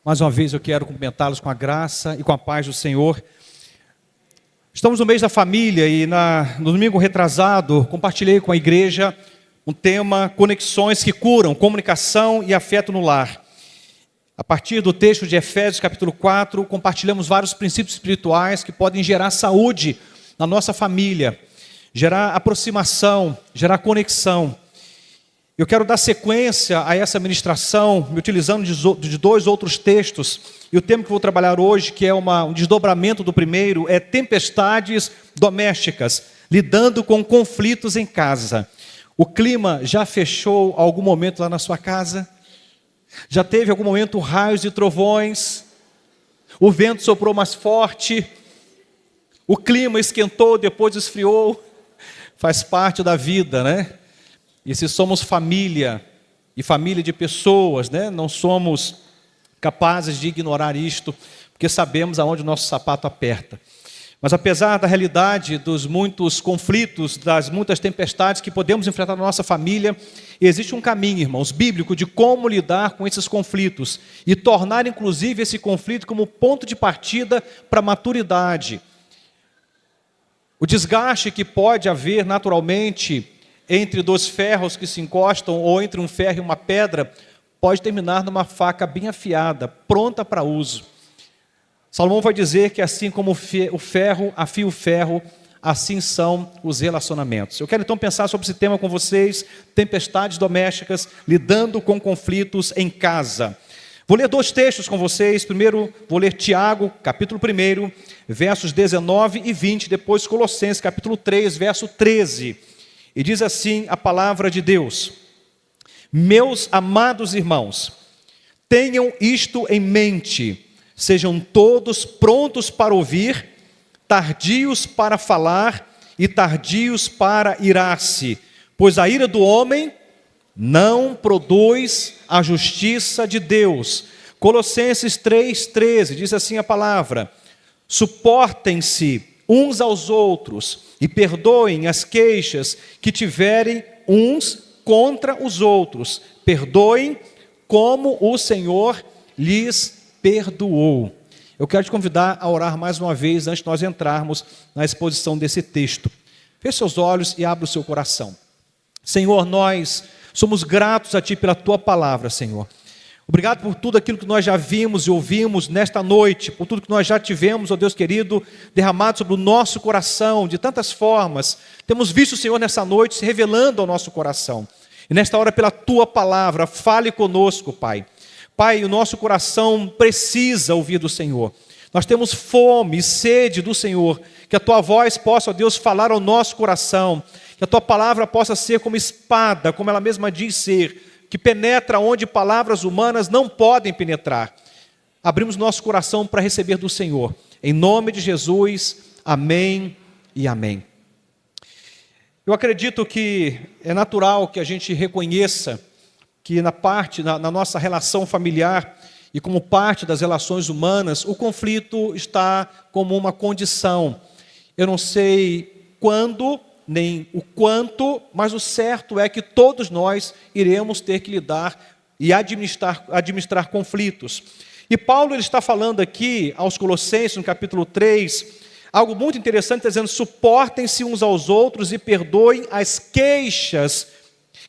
Mais uma vez eu quero cumprimentá-los com a graça e com a paz do Senhor. Estamos no mês da família e no domingo retrasado compartilhei com a igreja um tema: conexões que curam, comunicação e afeto no lar. A partir do texto de Efésios capítulo 4, compartilhamos vários princípios espirituais que podem gerar saúde na nossa família, gerar aproximação, gerar conexão. Eu quero dar sequência a essa ministração, me utilizando de dois outros textos. E o tema que vou trabalhar hoje, que é um desdobramento do primeiro, é tempestades domésticas, lidando com conflitos em casa. O clima já fechou algum momento lá na sua casa? Já teve algum momento raios e trovões? O vento soprou mais forte? O clima esquentou, depois esfriou? Faz parte da vida, né? E se somos família, e família de pessoas, né? Não somos capazes de ignorar isto, porque sabemos aonde o nosso sapato aperta. Mas apesar da realidade dos muitos conflitos, das muitas tempestades que podemos enfrentar na nossa família, existe um caminho, irmãos, bíblico de como lidar com esses conflitos e tornar inclusive esse conflito como ponto de partida para a maturidade. O desgaste que pode haver naturalmente entre dois ferros que se encostam, ou entre um ferro e uma pedra, pode terminar numa faca bem afiada, pronta para uso. Salomão vai dizer que assim como o ferro afia o ferro, assim são os relacionamentos. Eu quero então pensar sobre esse tema com vocês: tempestades domésticas, lidando com conflitos em casa. Vou ler dois textos com vocês. Primeiro, vou ler Tiago, capítulo 1, versos 19 e 20. Depois, Colossenses, capítulo 3, verso 13. E diz assim a palavra de Deus: meus amados irmãos, tenham isto em mente, sejam todos prontos para ouvir, tardios para falar e tardios para irar-se, pois a ira do homem não produz a justiça de Deus. Colossenses 3,13, diz assim a palavra: suportem-se uns aos outros e perdoem as queixas que tiverem uns contra os outros. Perdoem como o Senhor lhes perdoou. Eu quero te convidar a orar mais uma vez antes de nós entrarmos na exposição desse texto. Feche seus olhos e abra o seu coração. Senhor, nós somos gratos a Ti pela Tua palavra, Senhor. Obrigado por tudo aquilo que nós já vimos e ouvimos nesta noite, por tudo que nós já tivemos, ó Deus querido, derramado sobre o nosso coração, de tantas formas. Temos visto, Senhor, nessa noite se revelando ao nosso coração. E nesta hora, pela Tua palavra, fale conosco, Pai. Pai, o nosso coração precisa ouvir do Senhor. Nós temos fome e sede do Senhor. Que a Tua voz possa, ó Deus, falar ao nosso coração. Que a Tua palavra possa ser como espada, como ela mesma diz ser, que penetra onde palavras humanas não podem penetrar. Abrimos nosso coração para receber do Senhor. Em nome de Jesus, amém e amém. Eu acredito que é natural que a gente reconheça que na nossa relação familiar e como parte das relações humanas, o conflito está como uma condição. Eu não sei quando, nem o quanto, mas o certo é que todos nós iremos ter que lidar e administrar conflitos. E Paulo ele está falando aqui aos Colossenses, no capítulo 3, algo muito interessante, está dizendo: suportem-se uns aos outros e perdoem as queixas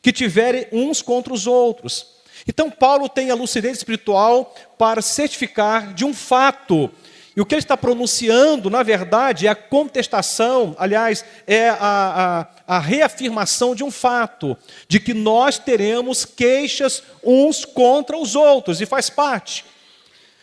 que tiverem uns contra os outros. Então Paulo tem a lucidez espiritual para certificar de um fato. E o que ele está pronunciando, na verdade, é a contestação, aliás, é a reafirmação de um fato, de que nós teremos queixas uns contra os outros, e faz parte.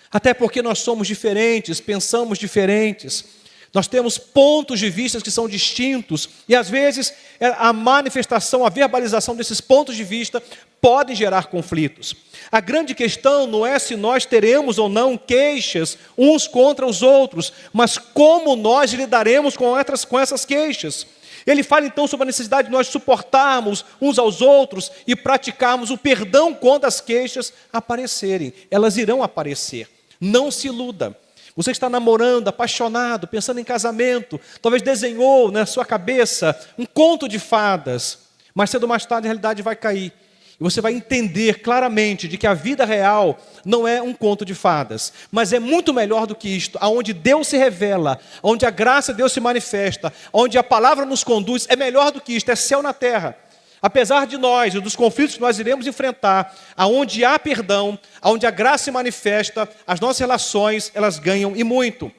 Até porque nós somos diferentes, pensamos diferentes, nós temos pontos de vista que são distintos, e às vezes a manifestação, a verbalização desses pontos de vista podem gerar conflitos. A grande questão não é se nós teremos ou não queixas uns contra os outros, mas como nós lidaremos com essas queixas. Ele fala então sobre a necessidade de nós suportarmos uns aos outros e praticarmos o perdão quando as queixas aparecerem. Elas irão aparecer. Não se iluda. Você está namorando, apaixonado, pensando em casamento, talvez desenhou na sua cabeça um conto de fadas, mas cedo ou mais tarde a realidade vai cair. E você vai entender claramente de que a vida real não é um conto de fadas, mas é muito melhor do que isto, aonde Deus se revela, onde a graça de Deus se manifesta, onde a palavra nos conduz, é melhor do que isto, é céu na terra. Apesar de nós e dos conflitos que nós iremos enfrentar, aonde há perdão, aonde a graça se manifesta, as nossas relações, elas ganham e muito.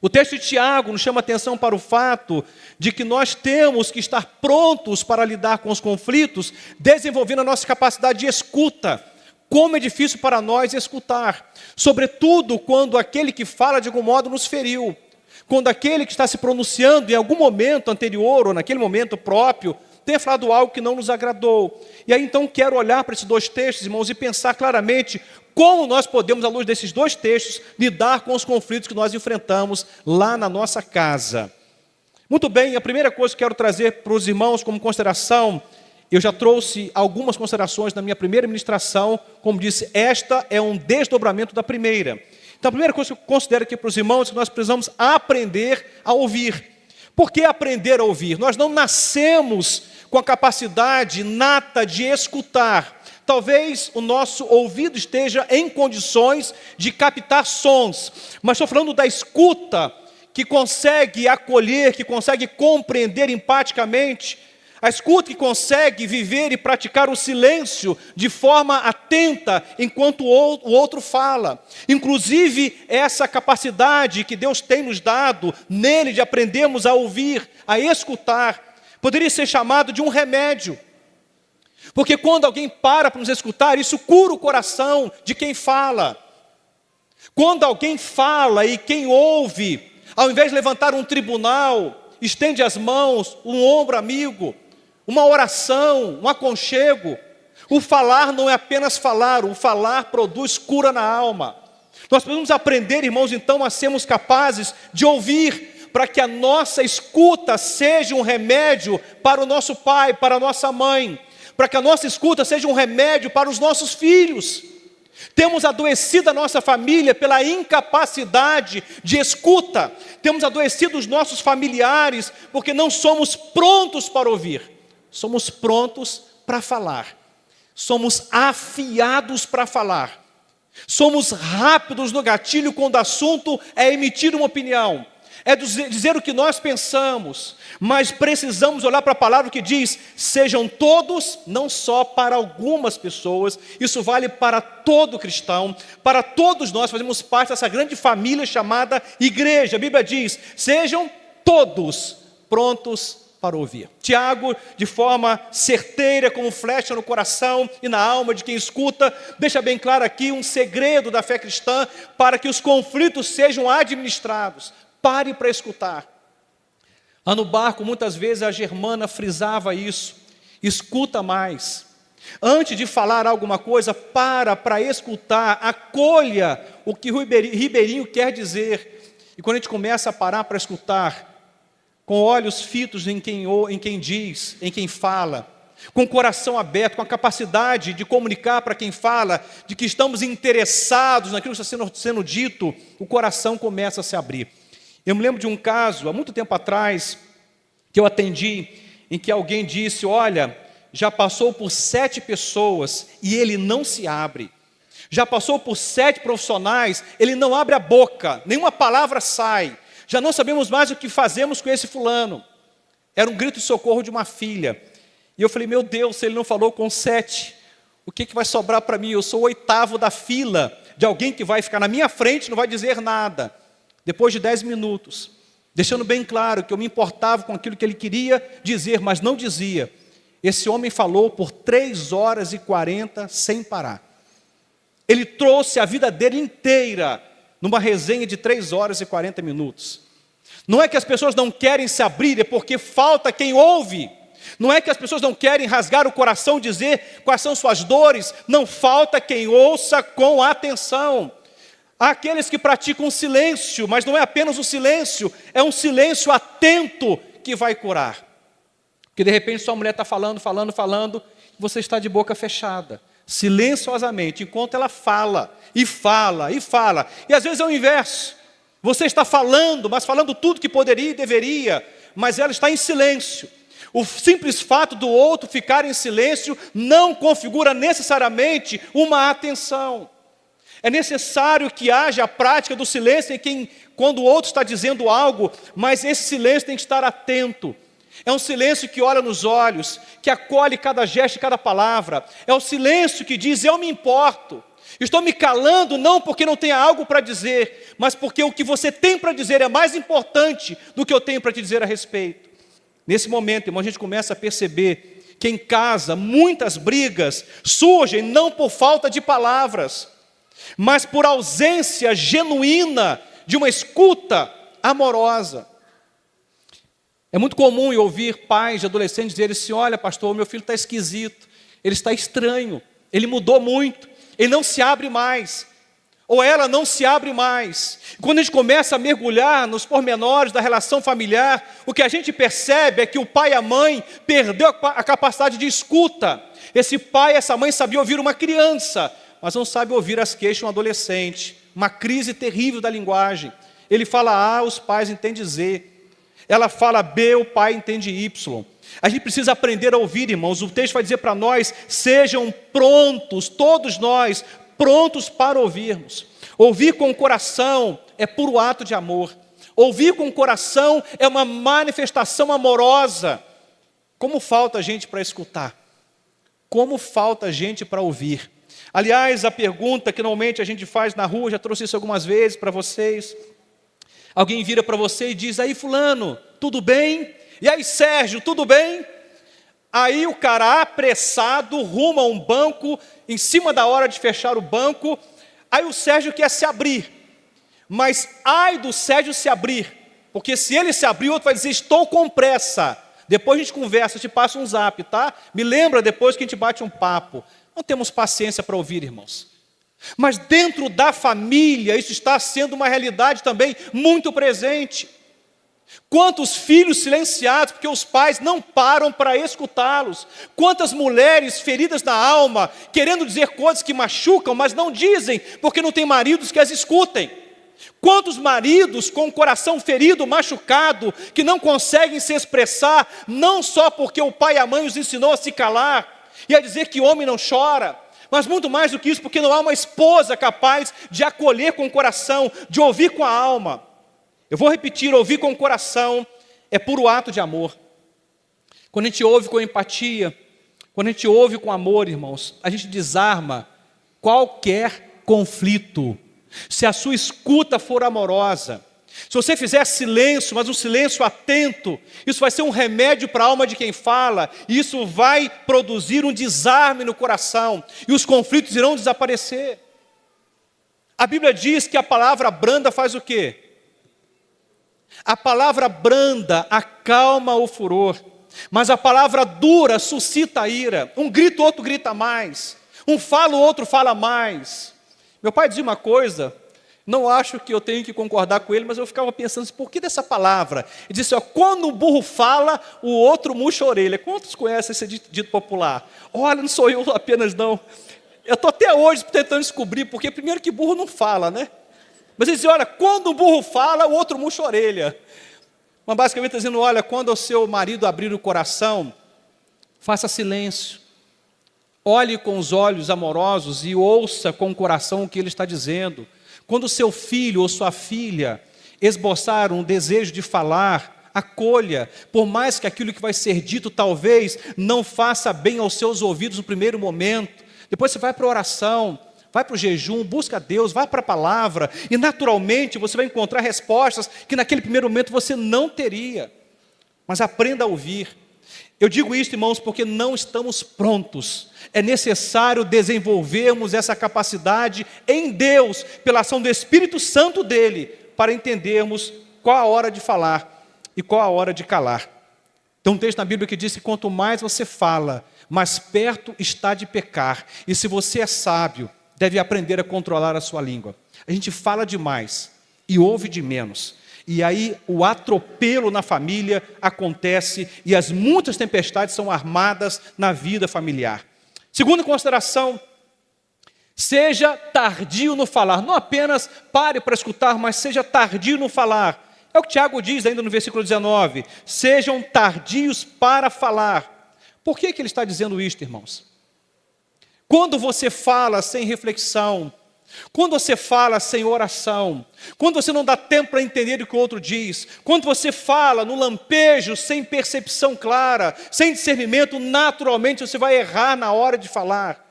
O texto de Tiago nos chama a atenção para o fato de que nós temos que estar prontos para lidar com os conflitos, desenvolvendo a nossa capacidade de escuta. Como é difícil para nós escutar, sobretudo quando aquele que fala de algum modo nos feriu, quando aquele que está se pronunciando em algum momento anterior ou naquele momento próprio, tenha falado algo que não nos agradou. E aí então quero olhar para esses dois textos, irmãos, e pensar claramente como nós podemos, à luz desses dois textos, lidar com os conflitos que nós enfrentamos lá na nossa casa. Muito bem, a primeira coisa que quero trazer para os irmãos como consideração, eu já trouxe algumas considerações na minha primeira ministração, como disse, esta é um desdobramento da primeira. Então a primeira coisa que eu considero aqui para os irmãos é que nós precisamos aprender a ouvir. Por que aprender a ouvir? Nós não nascemos com a capacidade inata de escutar. Talvez o nosso ouvido esteja em condições de captar sons, mas estou falando da escuta, que consegue acolher, que consegue compreender empaticamente, a escuta que consegue viver e praticar o silêncio de forma atenta enquanto o outro fala. Inclusive, essa capacidade que Deus tem nos dado, nele de aprendermos a ouvir, a escutar, poderia ser chamado de um remédio. Porque quando alguém para nos escutar, isso cura o coração de quem fala. Quando alguém fala e quem ouve, ao invés de levantar um tribunal, estende as mãos, um ombro amigo, uma oração, um aconchego. O falar não é apenas falar, o falar produz cura na alma. Nós precisamos aprender, irmãos, então, a sermos capazes de ouvir, para que a nossa escuta seja um remédio para o nosso pai, para a nossa mãe, para que a nossa escuta seja um remédio para os nossos filhos. Temos adoecido a nossa família pela incapacidade de escuta. Temos adoecido os nossos familiares porque não somos prontos para ouvir. Somos prontos para falar. Somos afiados para falar. Somos rápidos no gatilho quando o assunto é emitir uma opinião. É dizer o que nós pensamos, mas precisamos olhar para a palavra que diz, sejam todos, não só para algumas pessoas, isso vale para todo cristão, para todos nós fazemos parte dessa grande família chamada igreja. A Bíblia diz, sejam todos prontos para ouvir. Tiago, de forma certeira, como flecha no coração e na alma de quem escuta, deixa bem claro aqui um segredo da fé cristã para que os conflitos sejam administrados. Pare para escutar. Lá no barco, muitas vezes a Germana frisava isso. Escuta mais. Antes de falar alguma coisa, para escutar, acolha o que o Ribeirinho quer dizer. E quando a gente começa a parar para escutar, com olhos fitos em quem diz, em quem fala, com o coração aberto, com a capacidade de comunicar para quem fala, de que estamos interessados naquilo que está sendo dito, o coração começa a se abrir. Eu me lembro de um caso, há muito tempo atrás, que eu atendi, em que alguém disse, olha, já passou por 7 pessoas e ele não se abre. Já passou por 7 profissionais, ele não abre a boca, nenhuma palavra sai. Já não sabemos mais o que fazemos com esse fulano. Era um grito de socorro de uma filha. E eu falei, meu Deus, se ele não falou com 7, o que vai sobrar para mim? Eu sou o 8º da fila de alguém que vai ficar na minha frente e não vai dizer nada. Depois de 10 minutos, deixando bem claro que eu me importava com aquilo que ele queria dizer, mas não dizia. Esse homem falou por 3 horas e 40 sem parar. Ele trouxe a vida dele inteira numa resenha de 3 horas e 40 minutos. Não é que as pessoas não querem se abrir, é porque falta quem ouve. Não é que as pessoas não querem rasgar o coração, dizer quais são suas dores. Não falta quem ouça com atenção. Há aqueles que praticam o silêncio, mas não é apenas o silêncio, é um silêncio atento que vai curar. Porque de repente sua mulher está falando, você está de boca fechada, silenciosamente, enquanto ela fala, e fala, e fala. E às vezes é o inverso, você está falando, mas falando tudo que poderia e deveria, mas ela está em silêncio. O simples fato do outro ficar em silêncio não configura necessariamente uma atenção. É necessário que haja a prática do silêncio quando o outro está dizendo algo, mas esse silêncio tem que estar atento. É um silêncio que olha nos olhos, que acolhe cada gesto e cada palavra. É o silêncio que diz: eu me importo. Estou me calando não porque não tenha algo para dizer, mas porque o que você tem para dizer é mais importante do que eu tenho para te dizer a respeito. Nesse momento, irmão, a gente começa a perceber que em casa muitas brigas surgem não por falta de palavras, mas por ausência genuína de uma escuta amorosa. É muito comum eu ouvir pais de adolescentes dizerem assim: olha, pastor, meu filho está esquisito, ele está estranho, ele mudou muito, ele não se abre mais, ou ela não se abre mais. E quando a gente começa a mergulhar nos pormenores da relação familiar, o que a gente percebe é que o pai e a mãe perdeu a capacidade de escuta. Esse pai e essa mãe sabiam ouvir uma criança, mas não sabe ouvir as queixas de um adolescente. Uma crise terrível da linguagem. Ele fala A, os pais entendem Z. Ela fala B, o pai entende Y. A gente precisa aprender a ouvir, irmãos. O texto vai dizer para nós: sejam prontos, todos nós, prontos para ouvirmos. Ouvir com o coração é puro ato de amor. Ouvir com o coração é uma manifestação amorosa. Como falta gente para escutar. Como falta gente para ouvir. Aliás, a pergunta que normalmente a gente faz na rua, já trouxe isso algumas vezes para vocês. Alguém vira para você e diz: aí fulano, tudo bem? E aí Sérgio, tudo bem? Aí o cara apressado ruma a um banco, em cima da hora de fechar o banco. Aí o Sérgio quer se abrir. Mas ai do Sérgio se abrir, porque se ele se abrir, o outro vai dizer: estou com pressa. Depois a gente conversa, eu te passo um zap, tá? Me lembra depois que a gente bate um papo. Não temos paciência para ouvir, irmãos. Mas dentro da família, isso está sendo uma realidade também muito presente. Quantos filhos silenciados porque os pais não param para escutá-los. Quantas mulheres feridas na alma, querendo dizer coisas que machucam, mas não dizem porque não tem maridos que as escutem. Quantos maridos com o coração ferido, machucado, que não conseguem se expressar, não só porque o pai e a mãe os ensinou a se calar, e a dizer que homem não chora, mas muito mais do que isso, porque não há uma esposa capaz de acolher com o coração, de ouvir com a alma. Eu vou repetir: ouvir com o coração é puro ato de amor. Quando a gente ouve com empatia, quando a gente ouve com amor, irmãos, a gente desarma qualquer conflito. Se a sua escuta for amorosa, se você fizer silêncio, mas um silêncio atento, isso vai ser um remédio para a alma de quem fala, e isso vai produzir um desarme no coração, e os conflitos irão desaparecer. A Bíblia diz que a palavra branda faz o quê? A palavra branda acalma o furor, mas a palavra dura suscita a ira. Um grita, o outro grita mais. Um fala, o outro fala mais. Meu pai dizia uma coisa, não acho que eu tenho que concordar com ele, mas eu ficava pensando: por que dessa palavra? Ele disse: ó, quando o burro fala, o outro murcha a orelha. Quantos conhecem esse dito popular? Olha, não sou eu apenas não. Eu estou até hoje tentando descobrir, porque primeiro que burro não fala, né? Mas ele diz: olha, quando o burro fala, o outro murcha a orelha. Mas basicamente está dizendo: olha, quando o seu marido abrir o coração, faça silêncio. Olhe com os olhos amorosos e ouça com o coração o que ele está dizendo. Quando o seu filho ou sua filha esboçar um desejo de falar, acolha, por mais que aquilo que vai ser dito talvez não faça bem aos seus ouvidos no primeiro momento. Depois você vai para a oração, vai para o jejum, busca Deus, vai para a palavra, e naturalmente você vai encontrar respostas que naquele primeiro momento você não teria. Mas aprenda a ouvir. Eu digo isso, irmãos, porque não estamos prontos. É necessário desenvolvermos essa capacidade em Deus, pela ação do Espírito Santo dele, para entendermos qual a hora de falar e qual a hora de calar. Tem um texto na Bíblia que diz que quanto mais você fala, mais perto está de pecar. E se você é sábio, deve aprender a controlar a sua língua. A gente fala demais e ouve de menos. E aí o atropelo na família acontece e as muitas tempestades são armadas na vida familiar. Segunda consideração: seja tardio no falar. Não apenas pare para escutar, mas seja tardio no falar. É o que Tiago diz ainda no versículo 19: sejam tardios para falar. Por que ele está dizendo isto, irmãos? Quando você fala sem reflexão, quando você fala sem oração, quando você não dá tempo para entender o que o outro diz, quando você fala no lampejo, sem percepção clara, sem discernimento, naturalmente você vai errar na hora de falar.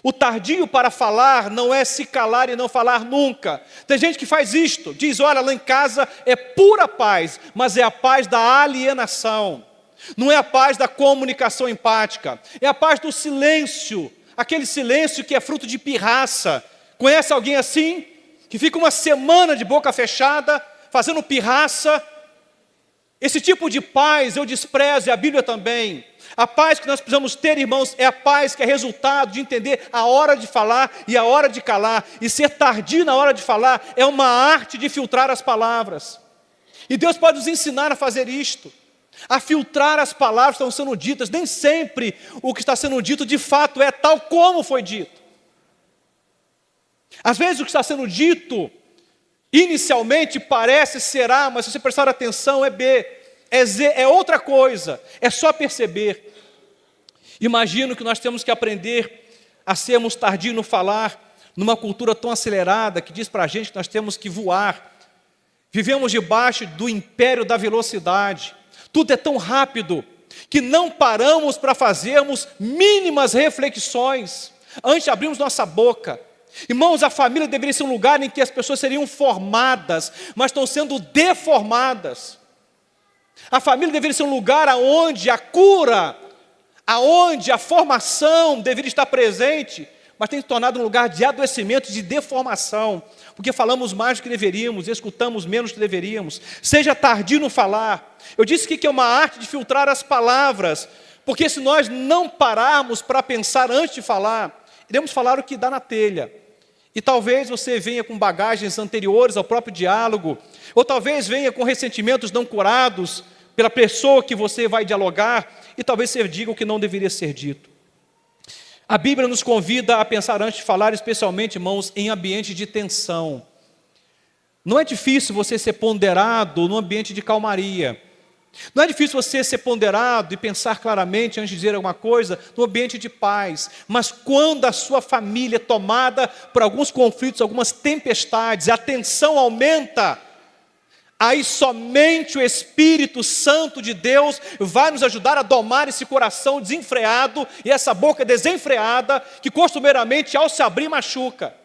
O tardio para falar não é se calar e não falar nunca. Tem gente que faz isto, diz: olha, lá em casa é pura paz, mas é a paz da alienação. Não é a paz da comunicação empática, é a paz do silêncio, aquele silêncio que é fruto de pirraça. Conhece alguém assim? Que fica uma semana de boca fechada, fazendo pirraça? Esse tipo de paz eu desprezo, e a Bíblia também. A paz que nós precisamos ter, irmãos, é a paz que é resultado de entender a hora de falar e a hora de calar. E ser tardio na hora de falar é uma arte de filtrar as palavras. E Deus pode nos ensinar a fazer isto, a filtrar as palavras que estão sendo ditas. Nem sempre o que está sendo dito de fato é tal como foi dito. Às vezes o que está sendo dito inicialmente parece ser A, mas se você prestar atenção é B, é Z, é outra coisa, é só perceber. Imagino que nós temos que aprender a sermos tardios no falar, numa cultura tão acelerada que diz para a gente que nós temos que voar. Vivemos debaixo do império da velocidade, tudo é tão rápido que não paramos para fazermos mínimas reflexões antes de abrirmos nossa boca. Irmãos, a família deveria ser um lugar em que as pessoas seriam formadas, mas estão sendo deformadas. A família deveria ser um lugar onde a cura, aonde a formação deveria estar presente, mas tem se tornado um lugar de adoecimento, de deformação, porque falamos mais do que deveríamos, escutamos menos do que deveríamos. Seja tardio no falar. Eu disse que é uma arte de filtrar as palavras, porque se nós não pararmos para pensar antes de falar, iremos falar o que dá na telha. E talvez você venha com bagagens anteriores ao próprio diálogo, ou talvez venha com ressentimentos não curados pela pessoa que você vai dialogar, e talvez você diga o que não deveria ser dito. A Bíblia nos convida a pensar antes de falar, especialmente, irmãos, em ambiente de tensão. Não é difícil você ser ponderado no ambiente de calmaria. Não é difícil você ser ponderado e pensar claramente antes de dizer alguma coisa no ambiente de paz. Mas quando a sua família é tomada por alguns conflitos, algumas tempestades, a tensão aumenta, aí somente o Espírito Santo de Deus vai nos ajudar a domar esse coração desenfreado e essa boca desenfreada que costumeiramente ao se abrir machuca.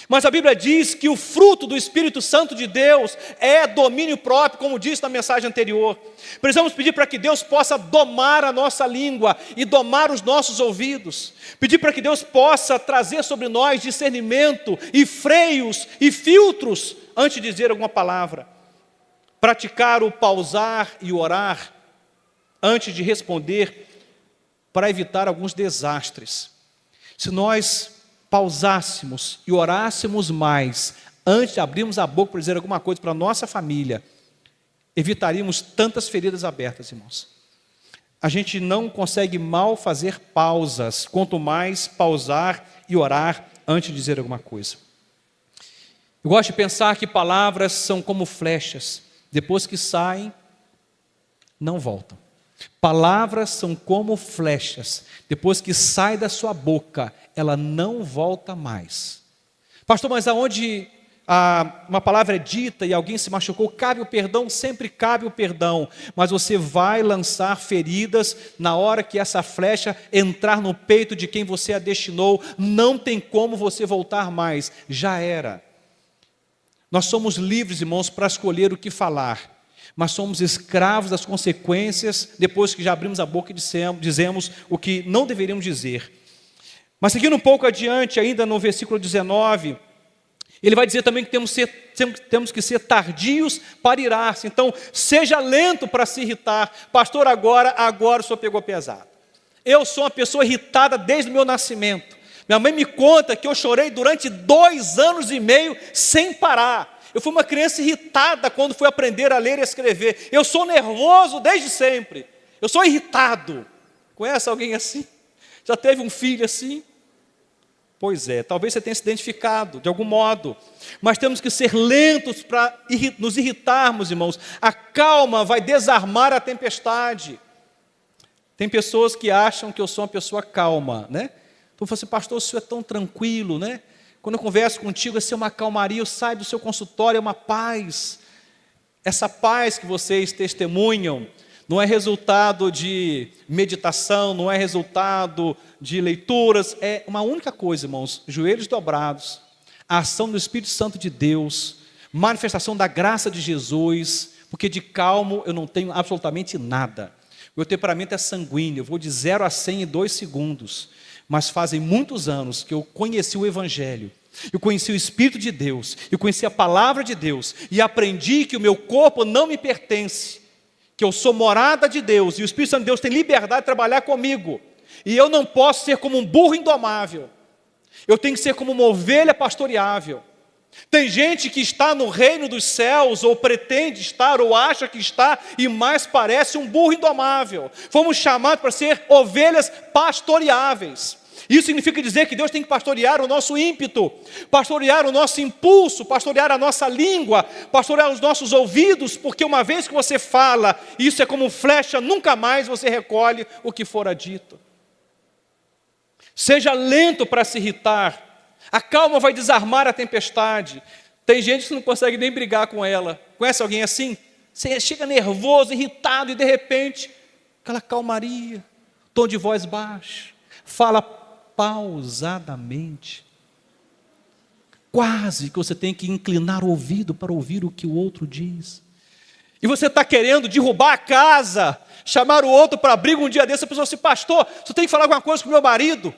Mas a Bíblia diz que o fruto do Espírito Santo de Deus é domínio próprio, como disse na mensagem anterior. Precisamos pedir para que Deus possa domar a nossa língua e domar os nossos ouvidos. Pedir para que Deus possa trazer sobre nós discernimento e freios e filtros antes de dizer alguma palavra. Praticar o pausar e orar antes de responder para evitar alguns desastres. Se nós pausássemos e orássemos mais antes de abrirmos a boca para dizer alguma coisa para a nossa família, evitaríamos tantas feridas abertas, irmãos. A gente não consegue mal fazer pausas, quanto mais pausar e orar antes de dizer alguma coisa. Eu gosto de pensar que palavras são como flechas, depois que saem, não voltam. Palavras são como flechas, depois que sai da sua boca, ela não volta mais. Pastor, mas aonde uma palavra é dita e alguém se machucou, cabe o perdão? Sempre cabe o perdão, mas você vai lançar feridas na hora que essa flecha entrar no peito de quem você a destinou, não tem como você voltar mais, já era. Nós somos livres, irmãos, para escolher o que falar, mas somos escravos das consequências depois que já abrimos a boca e dizemos o que não deveríamos dizer. Mas seguindo um pouco adiante, ainda no versículo 19, ele vai dizer também que temos que ser tardios para irar-se. Então, seja lento para se irritar. Pastor, agora o senhor pegou pesado. Eu sou uma pessoa irritada desde o meu nascimento. Minha mãe me conta que eu chorei durante 2 anos e meio sem parar. Eu fui uma criança irritada quando fui aprender a ler e a escrever. Eu sou nervoso desde sempre. Eu sou irritado. Conhece alguém assim? Já teve um filho assim? Pois é, talvez você tenha se identificado de algum modo, mas temos que ser lentos para nos irritarmos, irmãos. A calma vai desarmar a tempestade. Tem pessoas que acham que eu sou uma pessoa calma, né? Então, você, pastor, o senhor é tão tranquilo, né? Quando eu converso contigo, é uma calmaria, eu saio do seu consultório, é uma paz. Essa paz que vocês testemunham não é resultado de meditação, não é resultado de leituras, é uma única coisa, irmãos, joelhos dobrados, a ação do Espírito Santo de Deus, manifestação da graça de Jesus, porque de calmo eu não tenho absolutamente nada. Meu temperamento é sanguíneo, eu vou de 0 a 100 em 2 segundos, mas fazem muitos anos que eu conheci o Evangelho, eu conheci o Espírito de Deus, eu conheci a Palavra de Deus, e aprendi que o meu corpo não me pertence, que eu sou morada de Deus, e o Espírito Santo de Deus tem liberdade de trabalhar comigo, e eu não posso ser como um burro indomável, eu tenho que ser como uma ovelha pastoreável. Tem gente que está no reino dos céus, ou pretende estar, ou acha que está, e mais parece um burro indomável. Fomos chamados para ser ovelhas pastoreáveis. Isso significa dizer que Deus tem que pastorear o nosso ímpeto, pastorear o nosso impulso, pastorear a nossa língua, pastorear os nossos ouvidos, porque uma vez que você fala, isso é como flecha, nunca mais você recolhe o que fora dito. Seja lento para se irritar, a calma vai desarmar a tempestade. Tem gente que não consegue nem brigar com ela. Conhece alguém assim? Você chega nervoso, irritado, e de repente, aquela calmaria, tom de voz baixo, fala pausadamente, quase que você tem que inclinar o ouvido para ouvir o que o outro diz, e você está querendo derrubar a casa, chamar o outro para briga um dia desse, a pessoa assim, pastor, você tem que falar alguma coisa com o meu marido,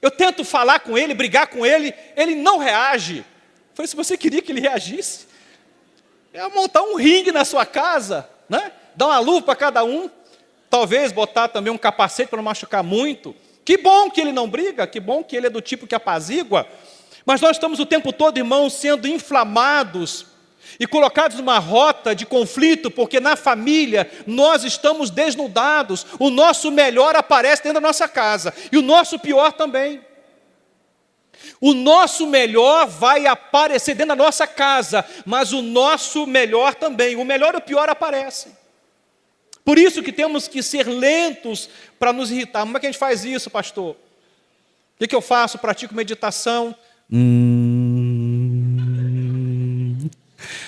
eu tento falar com ele, brigar com ele, ele não reage. Eu falei, se você queria que ele reagisse, é montar um ringue na sua casa, né? Dar uma luva para cada um, talvez botar também um capacete para não machucar muito. Que bom que ele não briga, que bom que ele é do tipo que apazigua, mas nós estamos o tempo todo, irmãos, sendo inflamados e colocados numa rota de conflito, porque na família nós estamos desnudados, o nosso melhor aparece dentro da nossa casa, e o nosso pior também. O nosso melhor vai aparecer dentro da nossa casa, mas o nosso melhor também, o melhor e o pior aparecem. Por isso que temos que ser lentos para nos irritar. Como é que a gente faz isso, pastor? O que eu faço? Pratico meditação.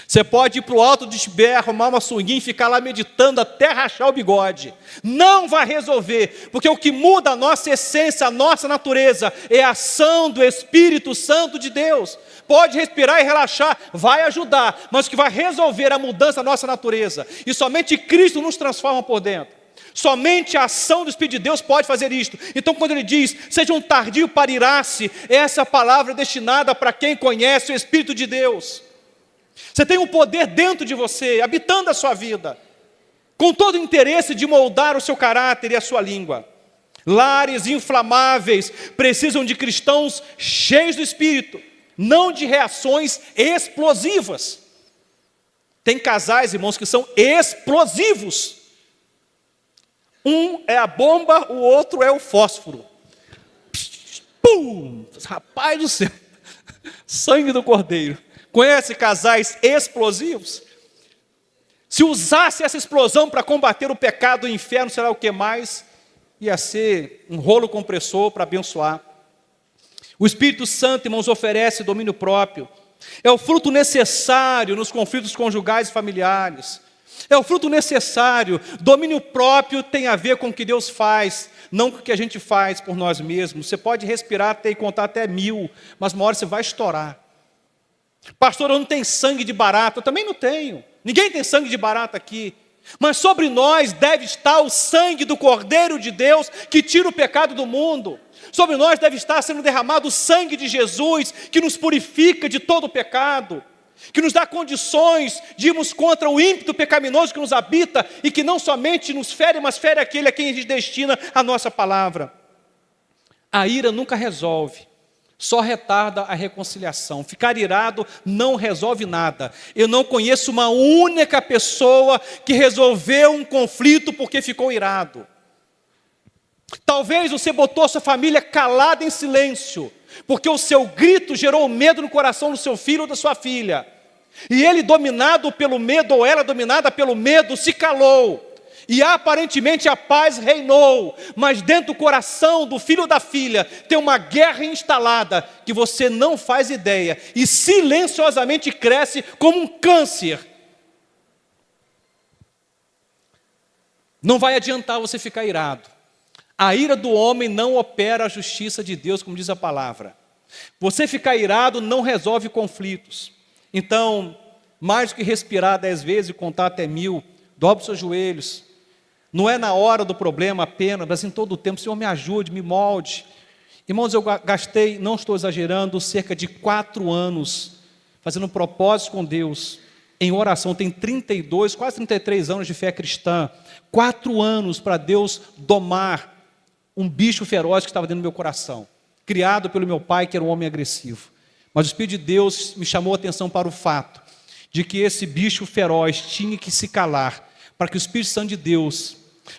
Você pode ir para o alto de Tibé, arrumar uma sunguinha e ficar lá meditando até rachar o bigode. Não vai resolver, porque o que muda a nossa essência, a nossa natureza, é a ação do Espírito Santo de Deus. Pode respirar e relaxar, vai ajudar, mas o que vai resolver a mudança da nossa natureza, e somente Cristo nos transforma por dentro. Somente a ação do Espírito de Deus pode fazer isto. Então quando ele diz, seja um tardio para irar-se, essa palavra é destinada para quem conhece o Espírito de Deus. Você tem um poder dentro de você, habitando a sua vida, com todo o interesse de moldar o seu caráter e a sua língua. Lares inflamáveis precisam de cristãos cheios do Espírito, não de reações explosivas. Tem casais, irmãos, que são explosivos. Um é a bomba, o outro é o fósforo. Pum! Rapaz do céu! Sangue do cordeiro. Conhece casais explosivos? Se usasse essa explosão para combater o pecado, o inferno, será o que mais? Ia ser um rolo compressor para abençoar. O Espírito Santo, irmãos, oferece domínio próprio. É o fruto necessário nos conflitos conjugais e familiares. É o fruto necessário. Domínio próprio tem a ver com o que Deus faz, não com o que a gente faz por nós mesmos. Você pode respirar até e contar até 1000, mas uma hora você vai estourar. Pastor, eu não tenho sangue de barata. Eu também não tenho. Ninguém tem sangue de barata aqui. Mas sobre nós deve estar o sangue do Cordeiro de Deus que tira o pecado do mundo. Sobre nós deve estar sendo derramado o sangue de Jesus que nos purifica de todo o pecado, que nos dá condições de irmos contra o ímpeto pecaminoso que nos habita e que não somente nos fere, mas fere aquele a quem a gente destina a nossa palavra. A ira nunca resolve. Só retarda a reconciliação. Ficar irado não resolve nada. Eu não conheço uma única pessoa que resolveu um conflito porque ficou irado. Talvez você botou sua família calada em silêncio, porque o seu grito gerou medo no coração do seu filho ou da sua filha. E ele, dominado pelo medo, ou ela dominada pelo medo, se calou. E aparentemente a paz reinou, mas dentro do coração do filho ou da filha tem uma guerra instalada que você não faz ideia e silenciosamente cresce como um câncer. Não vai adiantar você ficar irado. A ira do homem não opera a justiça de Deus, como diz a palavra. Você ficar irado não resolve conflitos. Então, mais do que respirar 10 vezes e contar até 1000, dobre os seus joelhos. Não é na hora do problema apenas, mas em todo o tempo. Senhor, me ajude, me molde. Irmãos, eu gastei, não estou exagerando, cerca de 4 anos fazendo um propósito com Deus, em oração. Tem 32, quase 33 anos de fé cristã. 4 anos para Deus domar um bicho feroz que estava dentro do meu coração, criado pelo meu pai, que era um homem agressivo. Mas o Espírito de Deus me chamou a atenção para o fato de que esse bicho feroz tinha que se calar, para que o Espírito Santo de Deus,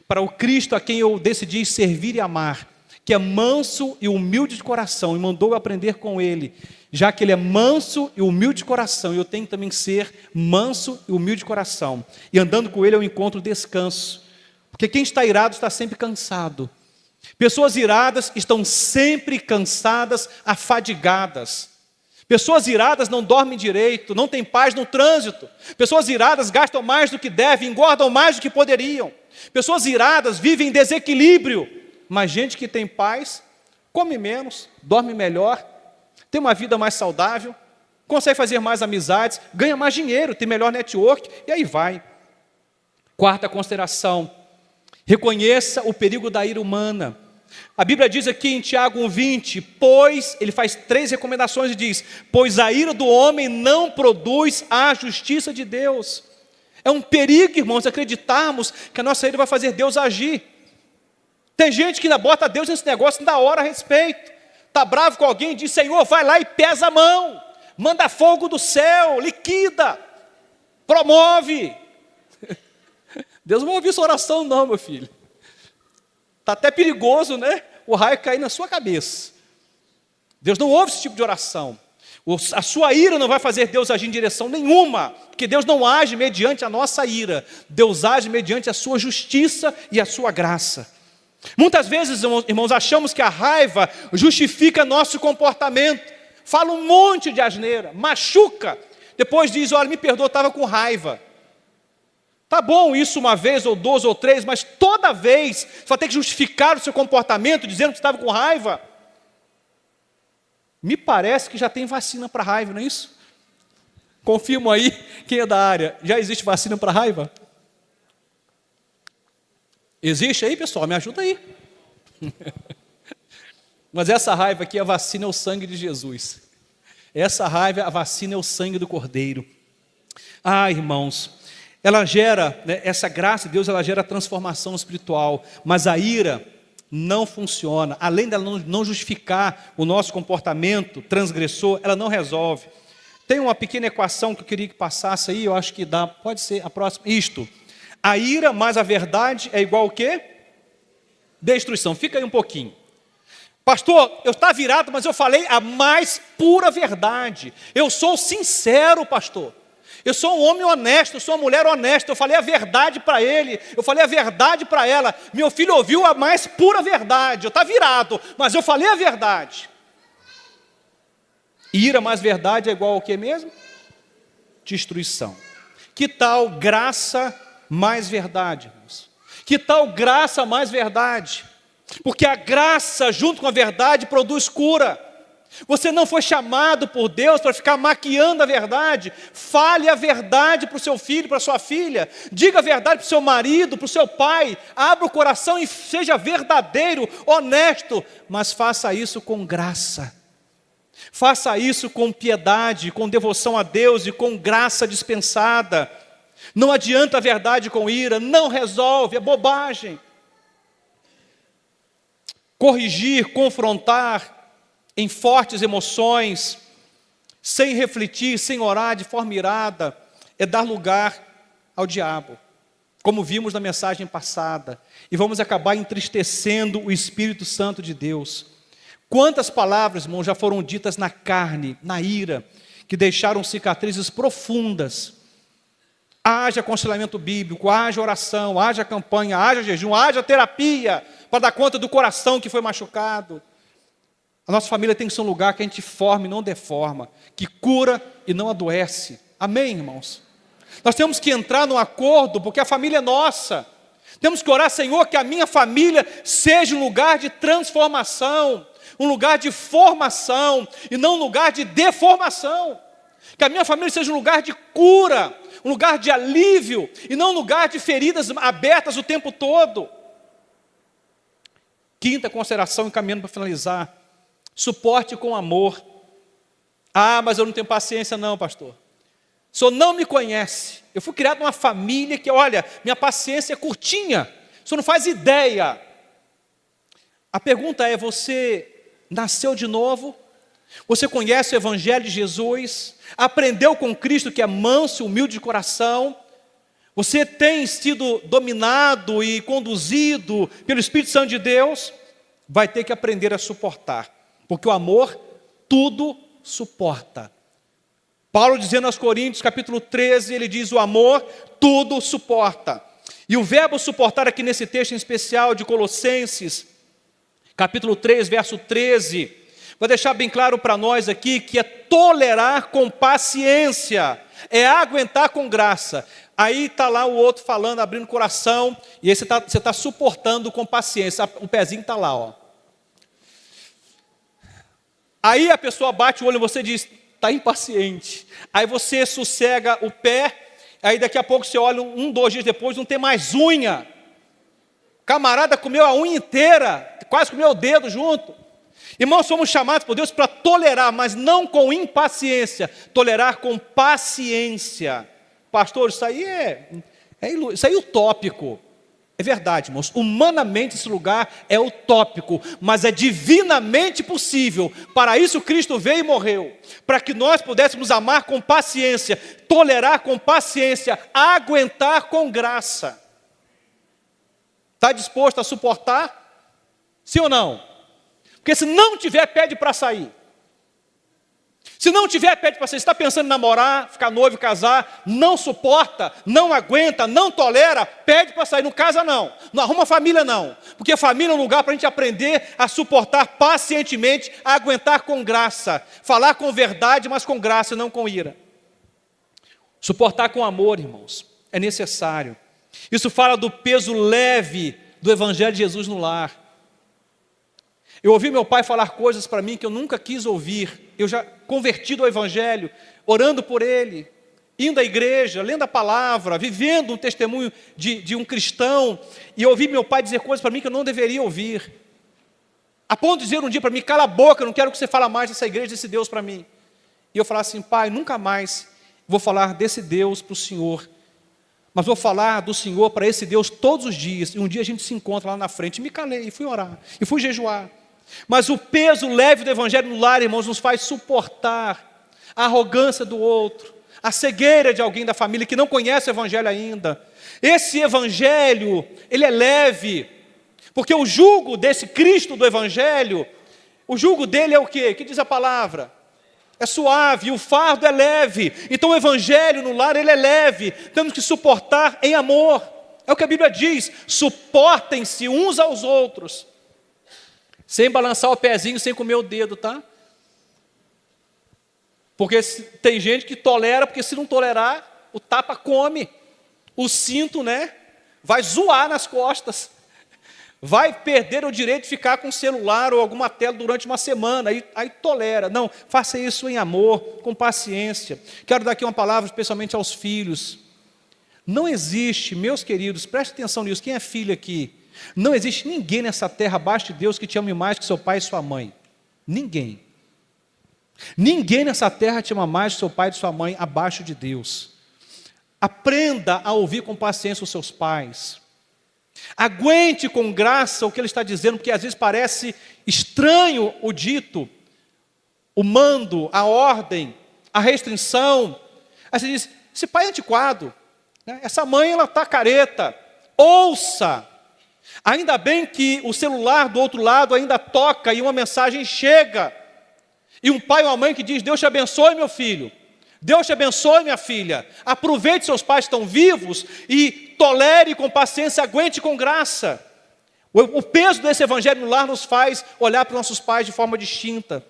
para o Cristo a quem eu decidi servir e amar, que é manso e humilde de coração, e mandou eu aprender com ele, já que ele é manso e humilde de coração, eu tenho também que ser manso e humilde de coração, e andando com ele eu encontro descanso, porque quem está irado está sempre cansado. Pessoas iradas estão sempre cansadas, afadigadas. Pessoas iradas não dormem direito, não têm paz no trânsito. Pessoas iradas gastam mais do que devem, engordam mais do que poderiam. Pessoas iradas vivem em desequilíbrio. Mas gente que tem paz, come menos, dorme melhor, tem uma vida mais saudável, consegue fazer mais amizades, ganha mais dinheiro, tem melhor network, e aí vai. Quarta consideração: reconheça o perigo da ira humana. A Bíblia diz aqui em Tiago 1,20, pois, ele faz 3 recomendações e diz, pois a ira do homem não produz a justiça de Deus. É um perigo, irmãos, acreditarmos que a nossa ira vai fazer Deus agir. Tem gente que ainda bota Deus nesse negócio, não dá hora a respeito. Está bravo com alguém e diz, Senhor, vai lá e pesa a mão, manda fogo do céu, liquida, promove. Deus não vai ouvir essa oração não, meu filho. Está até perigoso, né? O raio cair na sua cabeça. Deus não ouve esse tipo de oração. A sua ira não vai fazer Deus agir em direção nenhuma, porque Deus não age mediante a nossa ira. Deus age mediante a sua justiça e a sua graça. Muitas vezes, irmãos, achamos que a raiva justifica nosso comportamento. Fala um monte de asneira, machuca. Depois diz, olha, me perdoa, eu estava com raiva. Tá bom isso uma vez, ou 2, ou 3, mas toda vez você vai ter que justificar o seu comportamento dizendo que estava com raiva. Me parece que já tem vacina para raiva, não é isso? Confirmo aí, quem é da área, já existe vacina para raiva? Existe aí, pessoal? Me ajuda aí. Mas essa raiva aqui, a vacina é o sangue de Jesus. Essa raiva, a vacina é o sangue do Cordeiro. Ah, irmãos, ela gera, né, essa graça de Deus, ela gera transformação espiritual, mas a ira não funciona. Além dela não justificar o nosso comportamento transgressor, ela não resolve. Tem uma pequena equação que eu queria que passasse aí, eu acho que dá, pode ser a próxima. Isto, a ira mais a verdade é igual ao quê? Destruição. Fica aí um pouquinho. Pastor, eu estava virado, mas eu falei a mais pura verdade. Eu sou sincero, pastor. Eu sou um homem honesto, eu sou uma mulher honesta, eu falei a verdade para ele, eu falei a verdade para ela, meu filho ouviu a mais pura verdade, eu estava virado, mas eu falei a verdade. Ira mais verdade é igual ao que mesmo? Destruição. Que tal graça mais verdade, irmãos? Que tal graça mais verdade? Porque a graça junto com a verdade produz cura. Você não foi chamado por Deus para ficar maquiando a verdade. Fale a verdade para o seu filho, para a sua filha. Diga a verdade para o seu marido, para o seu pai. Abra o coração e seja verdadeiro, honesto. Mas faça isso com graça. Faça isso com piedade, com devoção a Deus e com graça dispensada. Não adianta a verdade com ira, não resolve, é bobagem. Corrigir, confrontar em fortes emoções, sem refletir, sem orar de forma irada, é dar lugar ao diabo. como vimos na mensagem passada, e vamos acabar entristecendo o Espírito Santo de Deus. Quantas palavras, irmãos, já foram ditas na carne, na ira, que deixaram cicatrizes profundas. Haja aconselhamento bíblico, haja oração, haja campanha, haja jejum, haja terapia, para dar conta do coração que foi machucado. A nossa família tem que ser um lugar que a gente forma e não deforma, que cura e não adoece. Amém, irmãos? Nós temos que entrar num acordo, porque a família é nossa. Temos que orar, Senhor, que a minha família seja um lugar de transformação, um lugar de formação, e não um lugar de deformação. Que a minha família seja um lugar de cura, um lugar de alívio, e não um lugar de feridas abertas o tempo todo. Quinta consideração, encaminhando para finalizar: suporte com amor. Ah, mas eu não tenho paciência não, pastor. O senhor não me conhece. Eu fui criado numa família que, olha, minha paciência é curtinha. O senhor não faz ideia. A pergunta é: você nasceu de novo? Você conhece o Evangelho de Jesus? Aprendeu com Cristo, que é manso e humilde de coração? Você tem sido dominado e conduzido pelo Espírito Santo de Deus? Vai ter que aprender a suportar, porque o amor tudo suporta. Paulo dizendo aos Coríntios, capítulo 13, ele diz: o amor tudo suporta. E o verbo suportar aqui nesse texto em especial de Colossenses, capítulo 3, verso 13, vou deixar bem claro para nós aqui que é tolerar com paciência, é aguentar com graça. Aí está lá o outro falando, abrindo o coração, e aí você está suportando com paciência, o pezinho está lá, ó. Aí a pessoa bate o olho e você diz: está impaciente. Aí você sossega o pé, aí daqui a pouco você olha, 2 dias depois, não tem mais unha. Camarada comeu a unha inteira, quase comeu o dedo junto. Irmãos, somos chamados por Deus para tolerar, mas não com impaciência, tolerar com paciência. Pastor, isso aí isso aí é utópico. É verdade, irmãos, humanamente esse lugar é utópico, mas é divinamente possível. Para isso Cristo veio e morreu, para que nós pudéssemos amar com paciência, tolerar com paciência, aguentar com graça. Está disposto a suportar? Sim ou não? Porque se não tiver, pede para sair. Se não tiver, pede para sair. Se está pensando em namorar, ficar noivo, casar, não suporta, não aguenta, não tolera, pede para sair. Não casa não, não arruma família não. Porque família é um lugar para a gente aprender a suportar pacientemente, a aguentar com graça. Falar com verdade, mas com graça, não com ira. Suportar com amor, irmãos, é necessário. Isso fala do peso leve do Evangelho de Jesus no lar. Eu ouvi meu pai falar coisas para mim que eu nunca quis ouvir. Eu já convertido ao Evangelho, orando por ele, indo à igreja, lendo a palavra, vivendo um testemunho de um cristão, e eu ouvi meu pai dizer coisas para mim que eu não deveria ouvir. A ponto de dizer um dia para mim: cala a boca, eu não quero que você fale mais dessa igreja, desse Deus para mim. E eu falar assim: pai, nunca mais vou falar desse Deus para o Senhor, mas vou falar do Senhor para esse Deus todos os dias, e um dia a gente se encontra lá na frente. E me calei, e fui orar, e fui jejuar. Mas o peso leve do Evangelho no lar, irmãos, nos faz suportar a arrogância do outro, a cegueira de alguém da família que não conhece o Evangelho ainda. Esse Evangelho, ele é leve, porque o jugo desse Cristo do Evangelho, o jugo dele é o quê? Que diz a palavra? É suave, e o fardo é leve. Então o Evangelho no lar, ele é leve. Temos que suportar em amor. É o que a Bíblia diz: suportem-se uns aos outros, sem balançar o pezinho, sem comer o dedo, tá? Porque tem gente que tolera, porque se não tolerar, o tapa come. O cinto, né, vai zoar nas costas. Vai perder o direito de ficar com o celular ou alguma tela durante uma semana, aí tolera. Não, faça isso em amor, com paciência. Quero dar aqui uma palavra especialmente aos filhos. Não existe, meus queridos, preste atenção nisso, quem é filho aqui? Não existe ninguém nessa terra abaixo de Deus que te ame mais que seu pai e sua mãe. Ninguém. Ninguém nessa terra te ama mais que seu pai e sua mãe abaixo de Deus. Aprenda a ouvir com paciência os seus pais. Aguente com graça o que ele está dizendo, porque às vezes parece estranho o dito, o mando, a ordem, a restrição. Aí você diz: esse pai é antiquado, Essa mãe, ela está careta. Ouça! Ainda bem que o celular do outro lado ainda toca e uma mensagem chega. E um pai ou uma mãe que diz: Deus te abençoe, meu filho. Deus te abençoe, minha filha. Aproveite seus pais que estão vivos e tolere com paciência, aguente com graça. O peso desse evangelho no lar nos faz olhar para os nossos pais de forma distinta.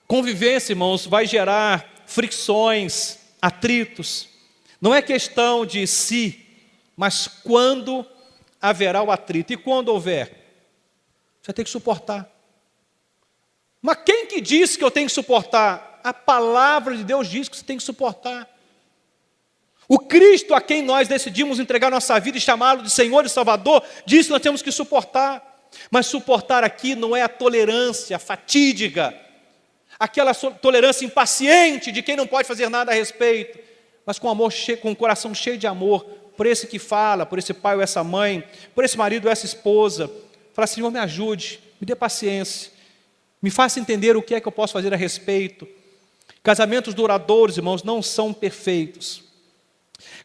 Convivência, irmãos, vai gerar fricções, atritos. Não é questão de se, mas quando haverá o atrito. E quando houver, você vai ter que suportar. Mas quem que disse que eu tenho que suportar? A palavra de Deus diz que você tem que suportar. O Cristo a quem nós decidimos entregar nossa vida e chamá-lo de Senhor e Salvador, diz que nós temos que suportar. Mas suportar aqui não é a tolerância fatídica, aquela tolerância impaciente de quem não pode fazer nada a respeito, mas com amor cheio, com o coração cheio de amor, por esse que fala, por esse pai ou essa mãe, por esse marido ou essa esposa. Fala: Senhor, me ajude, me dê paciência, me faça entender o que é que eu posso fazer a respeito. Casamentos duradouros, irmãos, não são perfeitos.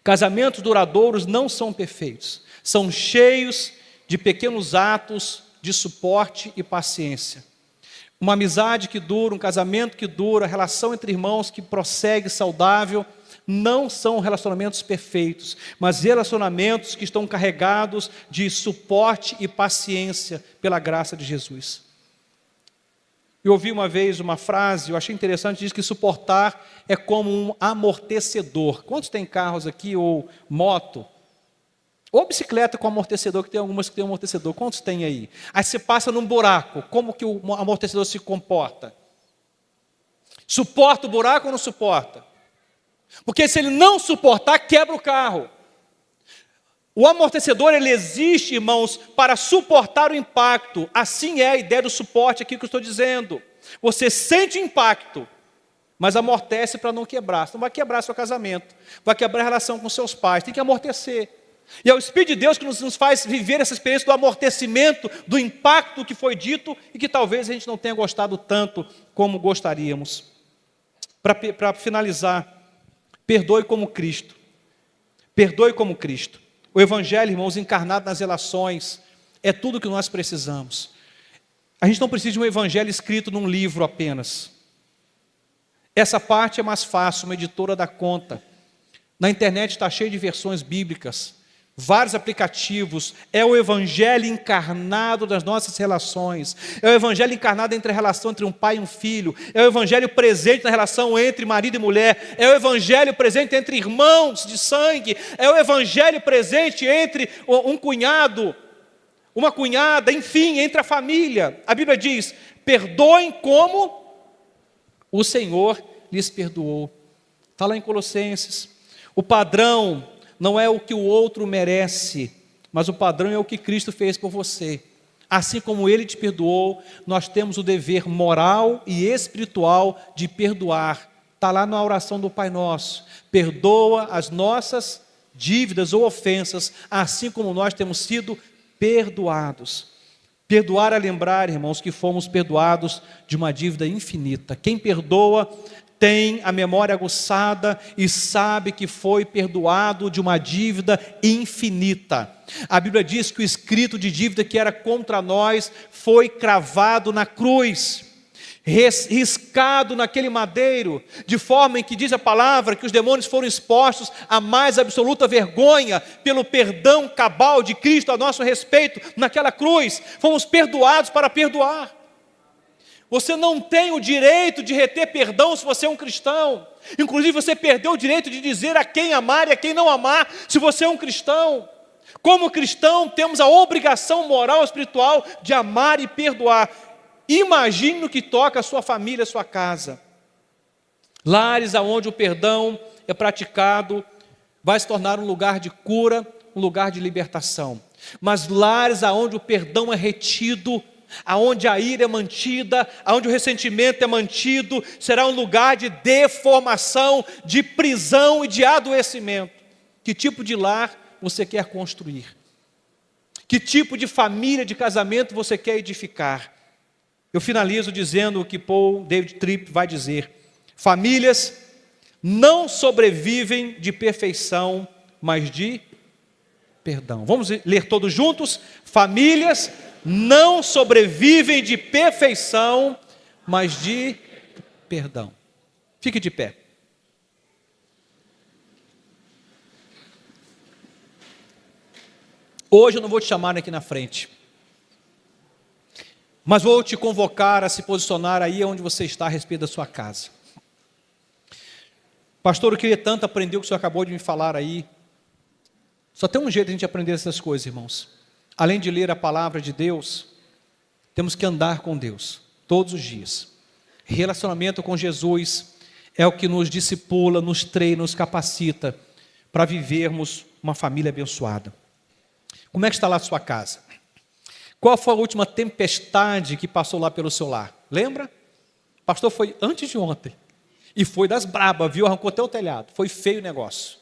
Casamentos duradouros não são perfeitos. São cheios de pequenos atos de suporte e paciência. Uma amizade que dura, um casamento que dura, a relação entre irmãos que prossegue saudável, não são relacionamentos perfeitos, mas relacionamentos que estão carregados de suporte e paciência pela graça de Jesus. Eu ouvi uma vez uma frase, eu achei interessante, diz que suportar é como um amortecedor. Quantos tem carros aqui, ou moto? Ou bicicleta com amortecedor, que tem algumas que tem amortecedor. Quantos tem aí? Aí você passa num buraco, como que o amortecedor se comporta? Suporta o buraco ou não suporta? Porque se ele não suportar, quebra o carro. O amortecedor, ele existe, irmãos, para suportar o impacto. Assim é a ideia do suporte aqui que eu estou dizendo. Você sente impacto, mas amortece para não quebrar. Você não vai quebrar seu casamento, vai quebrar a relação com seus pais, tem que amortecer. E é o Espírito de Deus que nos faz viver essa experiência do amortecimento, do impacto que foi dito e que talvez a gente não tenha gostado tanto como gostaríamos. Para finalizar, perdoe como Cristo. Perdoe como Cristo. O Evangelho, irmãos, encarnado nas relações, é tudo que nós precisamos. A gente não precisa de um Evangelho escrito num livro apenas. Essa parte é mais fácil, uma editora dá conta. Na internet está cheio de versões bíblicas, vários aplicativos. É o Evangelho encarnado das nossas relações. É o Evangelho encarnado entre a relação entre um pai e um filho. É o Evangelho presente na relação entre marido e mulher. É o Evangelho presente entre irmãos de sangue. É o Evangelho presente entre um cunhado, uma cunhada, enfim, entre a família. A Bíblia diz: perdoem como o Senhor lhes perdoou. Está lá em Colossenses. O padrão não é o que o outro merece, mas o padrão é o que Cristo fez por você. Assim como Ele te perdoou, nós temos o dever moral e espiritual de perdoar. Está lá na oração do Pai Nosso: perdoa as nossas dívidas ou ofensas, assim como nós temos sido perdoados. Perdoar é lembrar, irmãos, que fomos perdoados de uma dívida infinita. Quem perdoa tem a memória aguçada e sabe que foi perdoado de uma dívida infinita. A Bíblia diz que o escrito de dívida que era contra nós foi cravado na cruz, riscado naquele madeiro, de forma em que diz a palavra que os demônios foram expostos à mais absoluta vergonha pelo perdão cabal de Cristo a nosso respeito naquela cruz. Fomos perdoados para perdoar. Você não tem o direito de reter perdão se você é um cristão. Inclusive você perdeu o direito de dizer a quem amar e a quem não amar se você é um cristão. Como cristão, temos a obrigação moral e espiritual de amar e perdoar. Imagine no que toca a sua família, a sua casa. Lares onde o perdão é praticado vai se tornar um lugar de cura, um lugar de libertação. Mas lares onde o perdão é retido, aonde a ira é mantida, aonde o ressentimento é mantido, será um lugar de deformação, de prisão e de adoecimento. Que tipo de lar você quer construir? Que tipo de família, de casamento você quer edificar? Eu finalizo dizendo o que Paul David Tripp vai dizer: famílias não sobrevivem de perfeição, mas de perdão. Vamos ler todos juntos? Famílias não sobrevivem de perfeição, mas de perdão. Fique de pé. Hoje eu não vou te chamar aqui na frente, mas vou te convocar a se posicionar aí onde você está a respeito da sua casa. Pastor, eu queria tanto aprender o que o senhor acabou de me falar aí. Só tem um jeito de a gente aprender essas coisas, irmãos. Além de ler a palavra de Deus, temos que andar com Deus todos os dias. Relacionamento com Jesus é o que nos discipula, nos treina, nos capacita para vivermos uma família abençoada. Como é que está lá a sua casa? Qual foi a última tempestade que passou lá pelo seu lar? Lembra? Pastor, foi antes de ontem. E foi das brabas, viu? Arrancou até o telhado. Foi feio o negócio.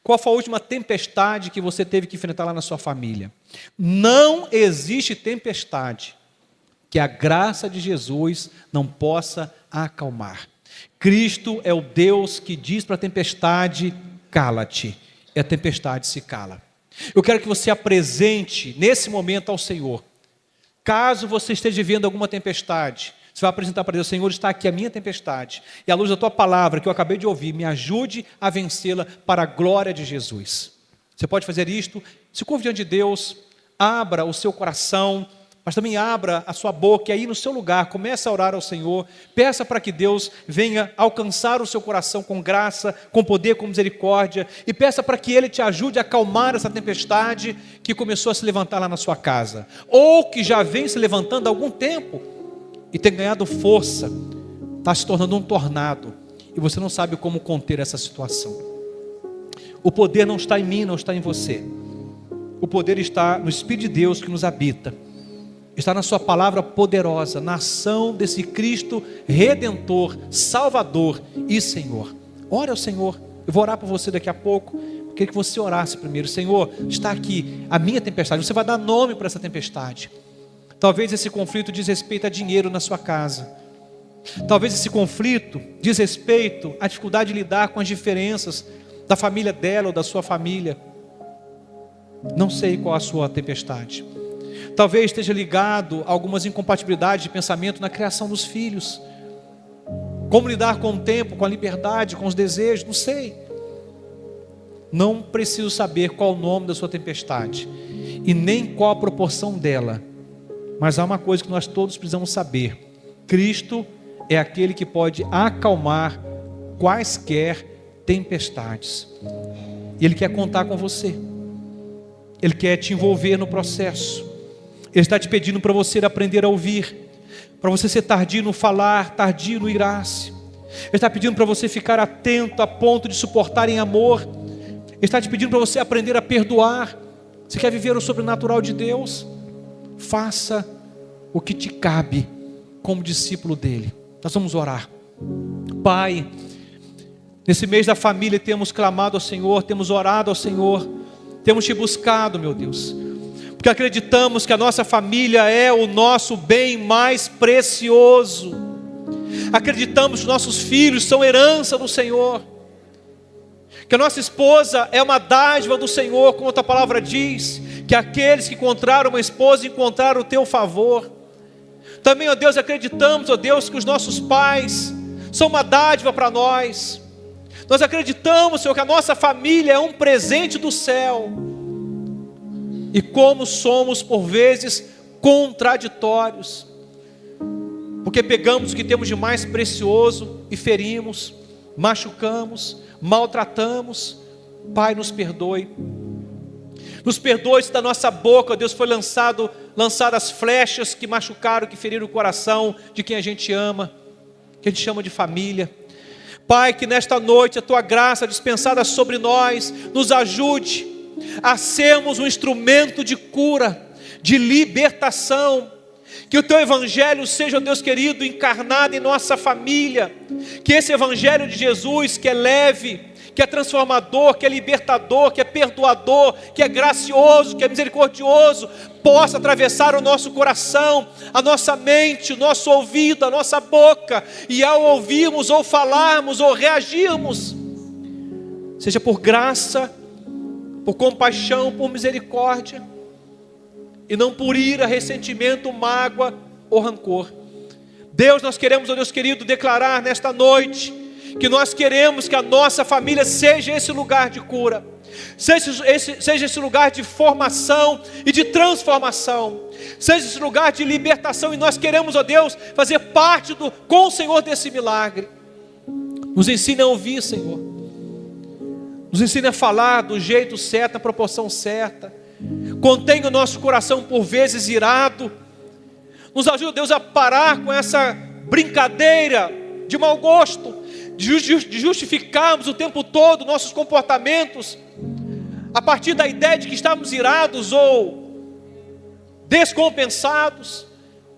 Qual foi a última tempestade que você teve que enfrentar lá na sua família? Não existe tempestade que a graça de Jesus não possa acalmar. Cristo é o Deus que diz para a tempestade, cala-te. E a tempestade se cala. Eu quero que você apresente nesse momento ao Senhor. Caso você esteja vivendo alguma tempestade, você vai apresentar para Deus: Senhor, está aqui a minha tempestade, e à luz da tua palavra que eu acabei de ouvir, me ajude a vencê-la para a glória de Jesus. Você pode fazer isto, se curve diante de Deus, abra o seu coração, mas também abra a sua boca, e aí no seu lugar, comece a orar ao Senhor, peça para que Deus venha alcançar o seu coração com graça, com poder, com misericórdia, e peça para que Ele te ajude a acalmar essa tempestade que começou a se levantar lá na sua casa, ou que já vem se levantando há algum tempo, e tem ganhado força, está se tornando um tornado, e você não sabe como conter essa situação. O poder não está em mim, não está em você, o poder está no Espírito de Deus que nos habita, está na sua palavra poderosa, na ação desse Cristo Redentor, Salvador e Senhor. Ore ao Senhor. Eu vou orar por você daqui a pouco. Eu queria que você orasse primeiro. Senhor, está aqui a minha tempestade. Você vai dar nome para essa tempestade. Talvez esse conflito diz respeito a dinheiro na sua casa. Talvez esse conflito diz respeito à dificuldade de lidar com as diferenças da família dela ou da sua família. Não sei qual a sua tempestade. Talvez esteja ligado a algumas incompatibilidades de pensamento na criação dos filhos. Como lidar com o tempo, com a liberdade, com os desejos, não sei. Não preciso saber qual o nome da sua tempestade e nem qual a proporção dela. Mas há uma coisa que nós todos precisamos saber: Cristo é aquele que pode acalmar quaisquer tempestades. E Ele quer contar com você. Ele quer te envolver no processo. Ele está te pedindo para você aprender a ouvir, para você ser tardio no falar, tardio no irar-se. Ele está pedindo para você ficar atento a ponto de suportar em amor. Ele está te pedindo para você aprender a perdoar. Você quer viver o sobrenatural de Deus? Faça o que te cabe como discípulo dele. Nós vamos orar. Pai, nesse mês da família temos clamado ao Senhor, temos orado ao Senhor, temos te buscado, meu Deus, porque acreditamos que a nossa família é o nosso bem mais precioso. Acreditamos que nossos filhos são herança do Senhor, que a nossa esposa é uma dádiva do Senhor, como a tua palavra diz, que aqueles que encontraram uma esposa encontraram o teu favor. Também, ó Deus, acreditamos, ó Deus, que os nossos pais são uma dádiva para nós. Nós acreditamos, Senhor, que a nossa família é um presente do céu. E como somos por vezes contraditórios, porque pegamos o que temos de mais precioso e ferimos, machucamos, maltratamos. Pai, nos perdoe. Nos perdoe se da nossa boca, Deus, foi lançadas flechas que machucaram, que feriram o coração de quem a gente ama, que a gente chama de família. Pai, que nesta noite a tua graça dispensada sobre nós nos ajude a sermos um instrumento de cura, de libertação. Que o teu evangelho seja, Deus querido, encarnado em nossa família. Que esse evangelho de Jesus, que é leve, que é transformador, que é libertador, que é perdoador, que é gracioso, que é misericordioso, possa atravessar o nosso coração, a nossa mente, o nosso ouvido, a nossa boca, e ao ouvirmos, ou falarmos, ou reagirmos, seja por graça, por compaixão, por misericórdia, e não por ira, ressentimento, mágoa ou rancor. Deus, nós queremos, ó Deus querido, declarar nesta noite, que nós queremos que a nossa família seja esse lugar de cura, seja esse lugar de formação e de transformação, seja esse lugar de libertação, e nós queremos, ó Deus, fazer parte com o Senhor desse milagre. Nos ensina a ouvir, Senhor, nos ensina a falar do jeito certo, na proporção certa, contém o nosso coração por vezes irado, nos ajuda, Deus, a parar com essa brincadeira de mau gosto, de justificarmos o tempo todo nossos comportamentos a partir da ideia de que estamos irados ou descompensados.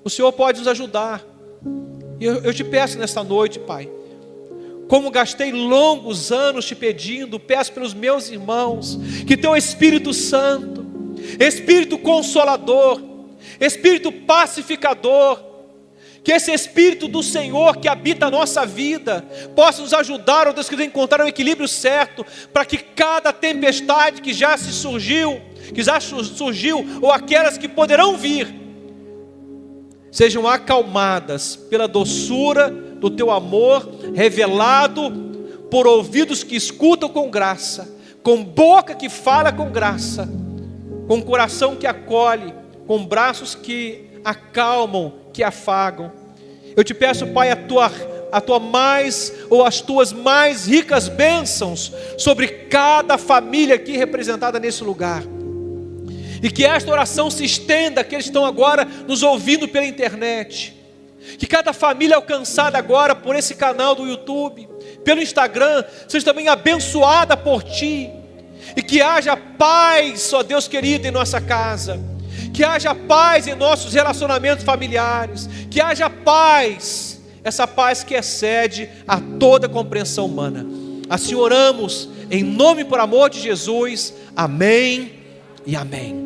O Senhor pode nos ajudar. E eu te peço nesta noite, Pai, como gastei longos anos te pedindo, peço pelos meus irmãos, que teu Espírito Santo, Espírito Consolador, Espírito Pacificador, que esse Espírito do Senhor que habita a nossa vida possa nos ajudar, ó Deus, a encontrar o equilíbrio certo, para que cada tempestade que já surgiu, ou aquelas que poderão vir, sejam acalmadas pela doçura do teu amor, revelado por ouvidos que escutam com graça, com boca que fala com graça, com coração que acolhe, com braços que acalmam, que afagam. Eu te peço, Pai, a tua mais, ou as tuas mais ricas bênçãos sobre cada família aqui representada nesse lugar, e que esta oração se estenda àqueles que estão agora nos ouvindo pela internet, que cada família alcançada agora por esse canal do YouTube, pelo Instagram, seja também abençoada por Ti, e que haja paz, ó Deus querido, em nossa casa, que haja paz em nossos relacionamentos familiares, que haja paz, essa paz que excede a toda compreensão humana. Assim oramos, em nome e por amor de Jesus, amém e amém.